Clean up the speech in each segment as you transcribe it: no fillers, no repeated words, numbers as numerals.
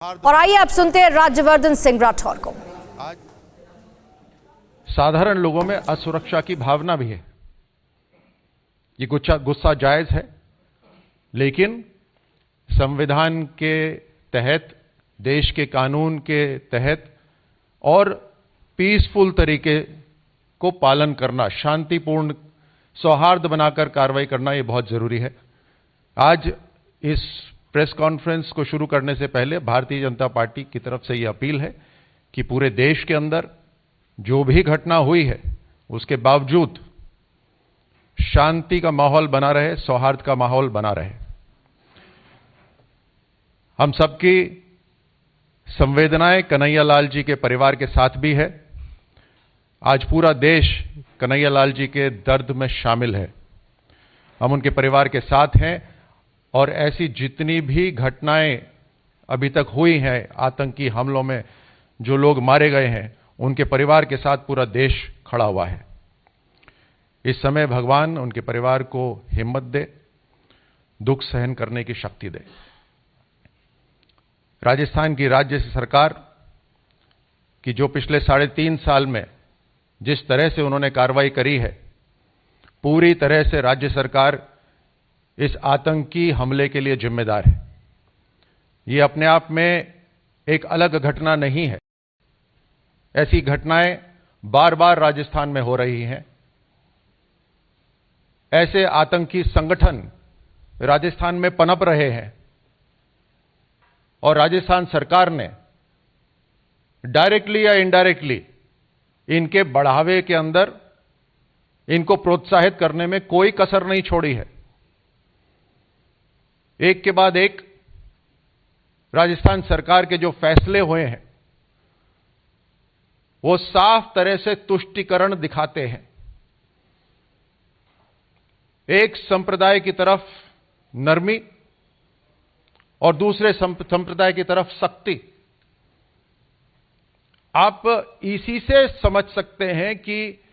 और आइए आप सुनते हैं राज्यवर्धन सिंह राठौर को। आज साधारण लोगों में असुरक्षा की भावना भी है। ये गुस्सा जायज है, लेकिन संविधान के तहत, देश के कानून के तहत और पीसफुल तरीके को पालन करना, शांतिपूर्ण सौहार्द बनाकर कार्रवाई करना, ये बहुत जरूरी है। आज इस प्रेस कॉन्फ्रेंस को शुरू करने से पहले भारतीय जनता पार्टी की तरफ से यह अपील है कि पूरे देश के अंदर जो भी घटना हुई है, उसके बावजूद शांति का माहौल बना रहे, सौहार्द का माहौल बना रहे। हम सबकी संवेदनाएं कन्हैयालाल जी के परिवार के साथ भी है। आज पूरा देश कन्हैयालाल जी के दर्द में शामिल है। हम उनके परिवार के साथ हैं और ऐसी जितनी भी घटनाएं अभी तक हुई हैं, आतंकी हमलों में जो लोग मारे गए हैं, उनके परिवार के साथ पूरा देश खड़ा हुआ है। इस समय भगवान उनके परिवार को हिम्मत दे, दुख सहन करने की शक्ति दे। राजस्थान की राज्य सरकार की जो पिछले 3.5 साल में जिस तरह से उन्होंने कार्रवाई करी है, पूरी तरह से राज्य सरकार इस आतंकी हमले के लिए जिम्मेदार है। ये अपने आप में एक अलग घटना नहीं है। ऐसी घटनाएं बार बार राजस्थान में हो रही हैं। ऐसे आतंकी संगठन राजस्थान में पनप रहे हैं और राजस्थान सरकार ने डायरेक्टली या इनडायरेक्टली इनके बढ़ावे के अंदर इनको प्रोत्साहित करने में कोई कसर नहीं छोड़ी है। एक के बाद एक राजस्थान सरकार के जो फैसले हुए हैं, वो साफ तरह से तुष्टीकरण दिखाते हैं। एक संप्रदाय की तरफ नरमी और दूसरे संप्रदाय की तरफ सख्ती। आप इसी से समझ सकते हैं कि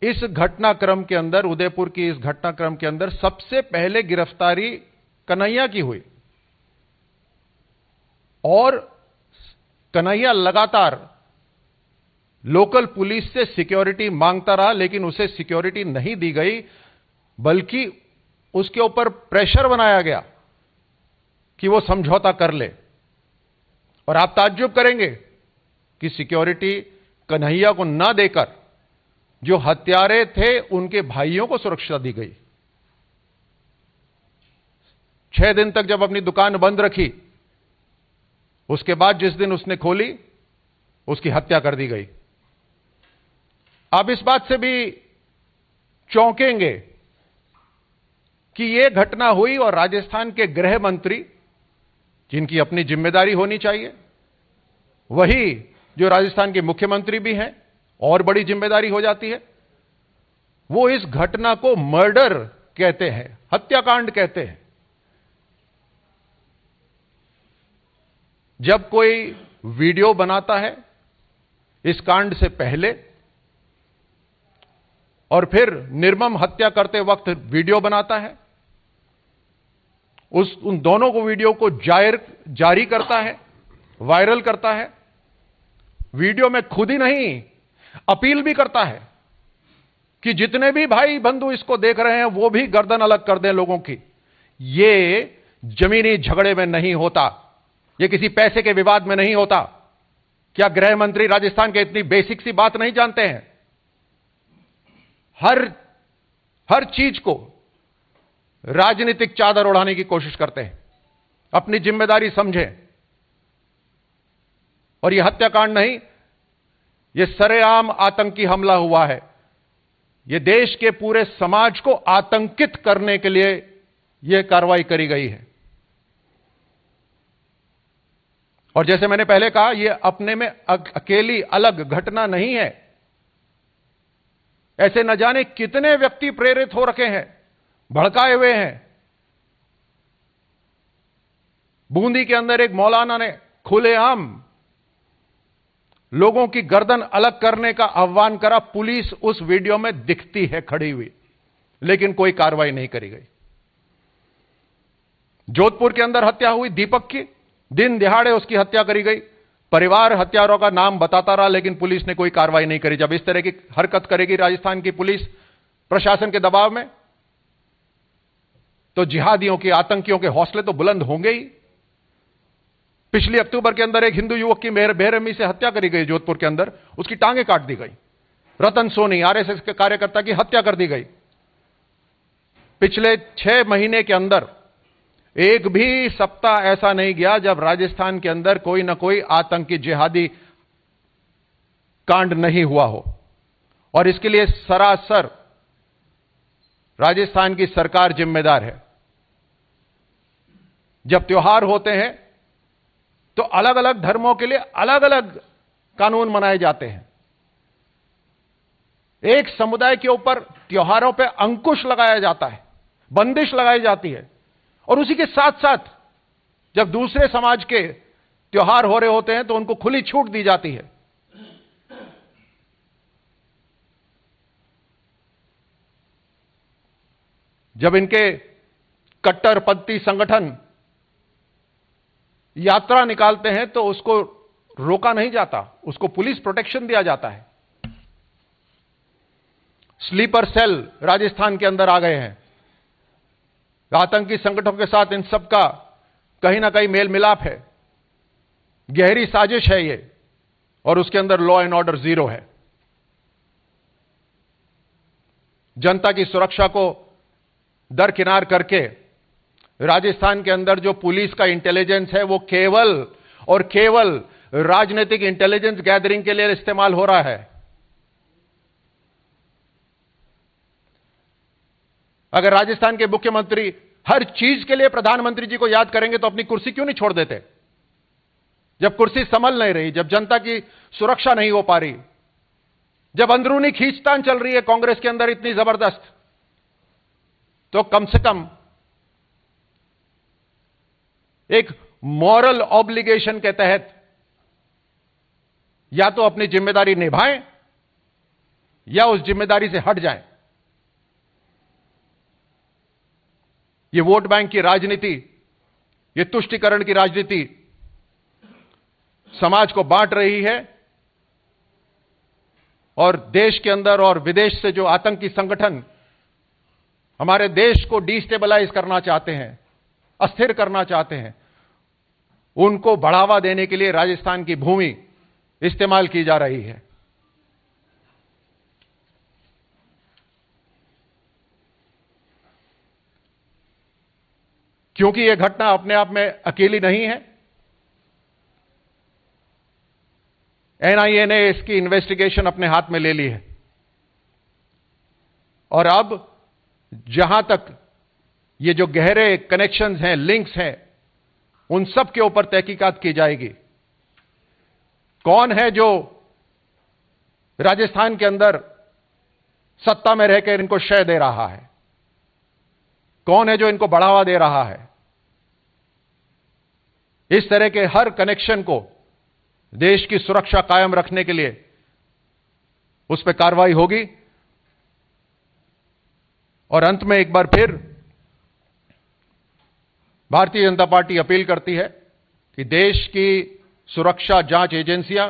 इस घटनाक्रम के अंदर, उदयपुर की इस घटनाक्रम के अंदर सबसे पहले गिरफ्तारी कन्हैया की हुई और कन्हैया लगातार लोकल पुलिस से सिक्योरिटी मांगता रहा, लेकिन उसे सिक्योरिटी नहीं दी गई, बल्कि उसके ऊपर प्रेशर बनाया गया कि वो समझौता कर ले। और आप ताज्जुब करेंगे कि सिक्योरिटी कन्हैया को ना देकर जो हत्यारे थे उनके भाइयों को सुरक्षा दी गई। 6 दिन तक जब अपनी दुकान बंद रखी, उसके बाद जिस दिन उसने खोली, उसकी हत्या कर दी गई। आप इस बात से भी चौंकेंगे कि यह घटना हुई और राजस्थान के गृह मंत्री, जिनकी अपनी जिम्मेदारी होनी चाहिए, वही जो राजस्थान के मुख्यमंत्री भी हैं, और बड़ी जिम्मेदारी हो जाती है, वो इस घटना को मर्डर कहते हैं, हत्याकांड कहते हैं। जब कोई वीडियो बनाता है इस कांड से पहले और फिर निर्मम हत्या करते वक्त वीडियो बनाता है, उन दोनों को वीडियो को जारी करता है, वायरल करता है, वीडियो में खुद ही नहीं अपील भी करता है कि जितने भी भाई बंधु इसको देख रहे हैं वो भी गर्दन अलग कर दें लोगों की। ये जमीनी झगड़े में नहीं होता, ये किसी पैसे के विवाद में नहीं होता। क्या गृह मंत्री राजस्थान के इतनी बेसिक सी बात नहीं जानते हैं? हर चीज को राजनीतिक चादर उड़ाने की कोशिश करते हैं। अपनी जिम्मेदारी समझें। और यह हत्याकांड नहीं, यह सरेआम आतंकी हमला हुआ है। यह देश के पूरे समाज को आतंकित करने के लिए यह कार्रवाई करी गई है। और जैसे मैंने पहले कहा, यह अपने में अकेली अलग घटना नहीं है। ऐसे न जाने कितने व्यक्ति प्रेरित हो रखे हैं, भड़काए हुए हैं। बूंदी के अंदर एक मौलाना ने खुलेआम लोगों की गर्दन अलग करने का आह्वान करा। पुलिस उस वीडियो में दिखती है खड़ी हुई, लेकिन कोई कार्रवाई नहीं करी गई। जोधपुर के अंदर हत्या हुई दीपक की, दिन दिहाड़े उसकी हत्या करी गई। परिवार हत्यारों का नाम बताता रहा, लेकिन पुलिस ने कोई कार्रवाई नहीं करी। जब इस तरह की हरकत करेगी राजस्थान की पुलिस प्रशासन के दबाव में, तो जिहादियों के, आतंकियों के हौसले तो बुलंद होंगे ही। पिछले अक्टूबर के अंदर एक हिंदू युवक की बेरहमी से हत्या करी गई जोधपुर के अंदर, उसकी टांगें काट दी गई। रतन सोनी आरएसएस के कार्यकर्ता की हत्या कर दी गई। पिछले 6 महीने के अंदर एक भी सप्ताह ऐसा नहीं गया जब राजस्थान के अंदर कोई ना कोई आतंकी जिहादी कांड नहीं हुआ हो। और इसके लिए सरासर राजस्थान की सरकार जिम्मेदार है। जब त्योहार होते हैं तो अलग अलग धर्मों के लिए अलग अलग कानून मनाए जाते हैं। एक समुदाय के ऊपर त्योहारों पे अंकुश लगाया जाता है, बंदिश लगाई जाती है, और उसी के साथ साथ जब दूसरे समाज के त्योहार हो रहे होते हैं तो उनको खुली छूट दी जाती है। जब इनके कट्टरपंथी संगठन यात्रा निकालते हैं तो उसको रोका नहीं जाता, उसको पुलिस प्रोटेक्शन दिया जाता है। स्लीपर सेल राजस्थान के अंदर आ गए हैं। आतंकी संगठनों के साथ इन सब का कहीं ना कहीं मेल मिलाप है, गहरी साजिश है ये, और उसके अंदर लॉ एंड ऑर्डर जीरो है। जनता की सुरक्षा को दरकिनार करके राजस्थान के अंदर जो पुलिस का इंटेलिजेंस है वो केवल और केवल राजनीतिक इंटेलिजेंस गैदरिंग के लिए इस्तेमाल हो रहा है। अगर राजस्थान के मुख्यमंत्री हर चीज के लिए प्रधानमंत्री जी को याद करेंगे तो अपनी कुर्सी क्यों नहीं छोड़ देते? जब कुर्सी संभल नहीं रही, जब जनता की सुरक्षा नहीं हो पा रही, जब अंदरूनी खींचतान चल रही है कांग्रेस के अंदर इतनी जबरदस्त, तो कम से कम एक मॉरल ऑब्लिगेशन के तहत या तो अपनी जिम्मेदारी निभाएं या उस जिम्मेदारी से हट जाएं। ये वोट बैंक की राजनीति, ये तुष्टीकरण की राजनीति समाज को बांट रही है, और देश के अंदर और विदेश से जो आतंकी संगठन हमारे देश को डिस्टेबलाइज करना चाहते हैं, अस्थिर करना चाहते हैं, उनको बढ़ावा देने के लिए राजस्थान की भूमि इस्तेमाल की जा रही है। क्योंकि यह घटना अपने आप में अकेली नहीं है। एनआईए ने इसकी इन्वेस्टिगेशन अपने हाथ में ले ली है, और अब जहां तक ये जो गहरे कनेक्शंस हैं, लिंक्स हैं, उन सब के ऊपर तहकीकात की जाएगी। कौन है जो राजस्थान के अंदर सत्ता में रहकर इनको शय दे रहा है? कौन है जो इनको बढ़ावा दे रहा है? इस तरह के हर कनेक्शन को देश की सुरक्षा कायम रखने के लिए उस पर कार्रवाई होगी। और अंत में एक बार फिर भारतीय जनता पार्टी अपील करती है कि देश की सुरक्षा जांच एजेंसियां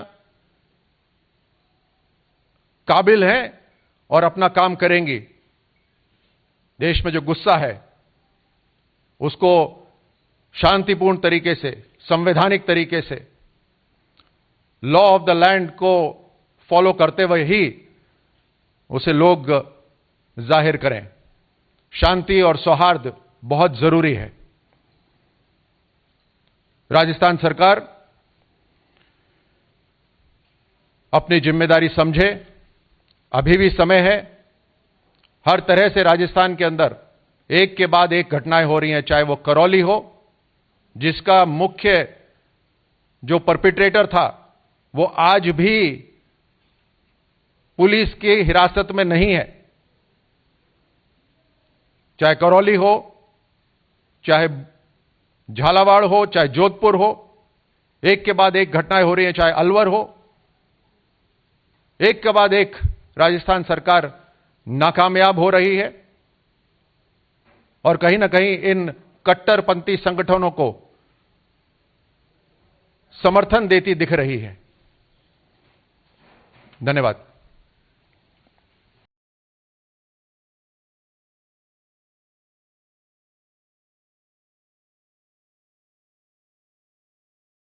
काबिल हैं और अपना काम करेंगी। देश में जो गुस्सा है उसको शांतिपूर्ण तरीके से, संवैधानिक तरीके से, लॉ ऑफ द लैंड को फॉलो करते हुए ही उसे लोग जाहिर करें। शांति और सौहार्द बहुत जरूरी है। राजस्थान सरकार अपनी जिम्मेदारी समझे, अभी भी समय है। हर तरह से राजस्थान के अंदर एक के बाद एक घटनाएं हो रही हैं, चाहे वो करौली हो, जिसका मुख्य जो परपिट्रेटर था वो आज भी पुलिस की हिरासत में नहीं है। चाहे करौली हो, चाहे झालावाड़ हो, चाहे जोधपुर हो, एक के बाद एक घटनाएं हो रही हैं, चाहे अलवर हो, एक के बाद एक राजस्थान सरकार नाकामयाब हो रही है। और कहीं ना कहीं इन कट्टरपंथी संगठनों को समर्थन देती दिख रही है। धन्यवाद।